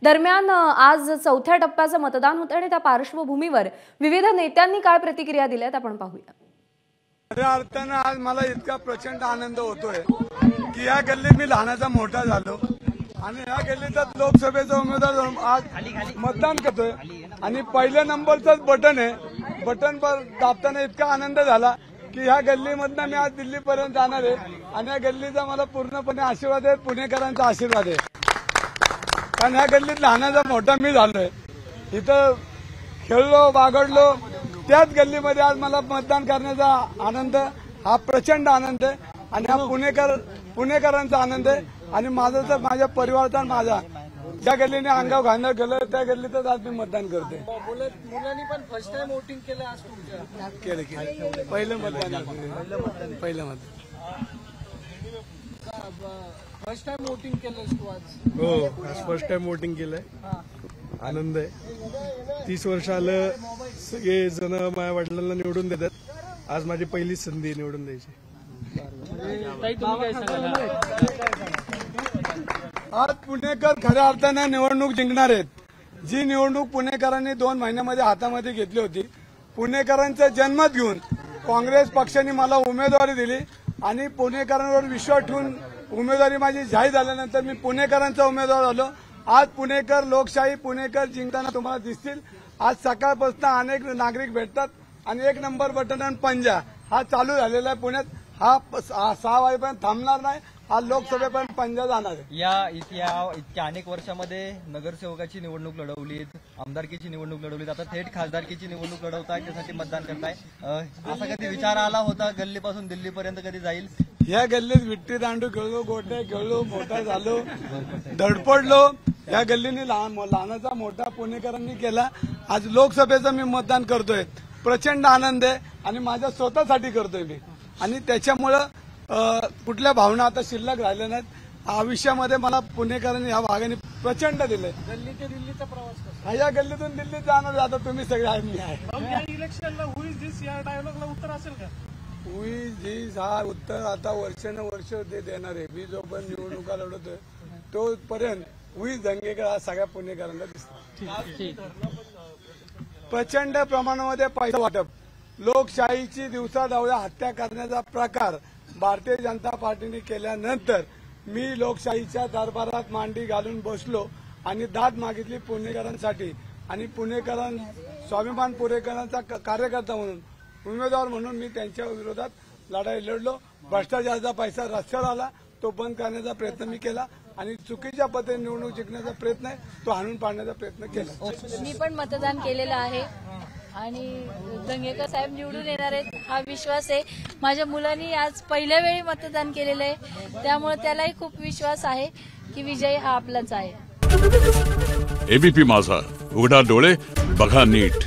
दरम्यान आज चौथ्या टप्प्याचं मतदान होतं आणि त्या पार्श्वभूमीवर विविध नेत्यांनी काय प्रतिक्रिया दिल्यात आपण पाहूया। खऱ्या अर्थानं आज मला इतका प्रचंड आनंद होतोय की या गल्लीत मी लहानाचा मोठा झालो आणि या गल्लीत लोकसभेचा उमेदवार आज मतदान करतोय आणि पहिल्या नंबरचंच बटन आहे। बटन पर दाबताना इतका आनंद झाला की ह्या गल्लीमधनं मी आज दिल्लीपर्यंत जाणार आहे आणि या गल्लीचा मला पूर्णपणे आशीर्वाद आहे, पुणेकरांचा आशीर्वाद आहे। कारण ह्या गल्लीत लहानाचा मोठा मी झालोय, इथं खेळलो बागडलो, त्याच गल्लीमध्ये आज मला मतदान करण्याचा आनंद हा प्रचंड आनंद आहे आणि हा पुणेकरांचा आनंद आहे आणि माझा तर माझ्या परिवाराचा माझा ज्या गल्लीने अंगाव घालणं गेलं त्या गल्लीतच आज मी मतदान करते। मुलांनी पण फर्स्ट टाइम वोटिंग केलं आज तुमच्या? केलं पहिलं मतदान फर्स्ट टाइम वोटिंग केलंस तू आज? हो, आज फर्स्ट टाइम वोटिंग केलंय, आनंद आहे। 30 वर्ष आलं सगळे जण माझ्या वडिलांना निवडून देतात, आज माझी पहिलीच संधी निवडून द्यायची। आज पुणेकर खऱ्या अर्थाने निवडणूक जिंकणार आहेत। जी निवडणूक पुणेकरांनी 2 महिन्यामध्ये हातामध्ये घेतली होती, पुणेकरांचा जनमत घेऊन काँग्रेस पक्षाने मला उमेदवारी दिली आणि पुणेकरांवर विश्वास ठेवून उमेदवारी माझी जाहीर झाल्यानंतर मी पुणेकरांचा उमेदवार झालो। आज पुणेकर लोकशाही पुणेकर जिंकताना तुम्हाला दिसतील। आज सकाळपासून अनेक नागरिक भेटतात आणि 1 नंबर बटन आणि पंजा हा चालू झालेला आहे पुण्यात। हा 6 वाजेपर्यंत थांबणार नाही, हा लोकसभेपर्यंत पंजा जाणार आहे। इतक्या अनेक वर्षामध्ये नगरसेवकाची निवडणूक लढवलीत, आमदारकीची निवडणूक लढवलीत, आता थेट खासदारकीची निवडणूक लढवताय, त्यासाठी मतदान करताय। असा कधी विचार आला होता गल्लीपासून दिल्लीपर्यंत कधी जाईल? या गल्लीत विट्टी दांडू खेळलो, गोट्या खेळलो, मोठा झालो, धडपडलो। या गल्लीने लहानाचा मोठा पुणेकरांनी केला। आज लोकसभेचं मी मतदान करतोय, प्रचंड आनंद आहे आणि माझ्या स्वतःसाठी करतोय मी आणि त्याच्यामुळं कुठल्या भावना आता शिल्लक राहिल्या नाहीत। आयुष्यामध्ये मला पुणेकरांनी या भागाने प्रचंड दिलंय। गल्ली ते दिल्लीचा प्रवास कसा? या गल्लीतून दिल्लीत जाणार, आता तुम्ही सगळे आहे, मी आहे। या इलेक्शनला हुईज दिस या डायलॉगला उत्तर असेल का? हुई जी हा उत्तर आता वर्षानुवर्ष ते देणार आहे। मी जोपर्यंत निवडणुका लढवतोय तोपर्यंत हुई दंगेकर हा सगळ्या पुणेकरांना दिसतो। प्रचंड प्रमाणामध्ये पैसा वाटप, लोकशाहीची दिवसाढवळ्या हत्या करण्याचा प्रकार भारतीय जनता पार्टीने केल्यानंतर मी लोकशाहीच्या दरबारात मांडी घालून बसलो आणि दाद मागितली पुणेकरांसाठी आणि स्वाभिमान पुणेकरांचा कार्यकर्ता म्हणून उमेदवार म्हणून मी त्यांच्या विरोधात लढाई लढलो। भ्रष्टाचाराचा पैसा रस्त्यावर आला, तो बंद करण्याचा प्रयत्न मी केला आणि चुकीच्या पद्धतीने निवडणूक जिंकण्याचा प्रयत्न आहे तो हाणून पाडण्याचा प्रयत्न केला। मी पण मतदान केलेलं आहे आणि दंगेकर साहेब निवडून येणार आहेत हा विश्वास आहे। माझ्या मुलांनी आज पहिल्या वेळी मतदान केलेलं आहे, त्यामुळे त्यालाही खूप विश्वास आहे की विजय हा आपलाच आहे। एबीपी माझा, उघडा डोळे बघा नीट।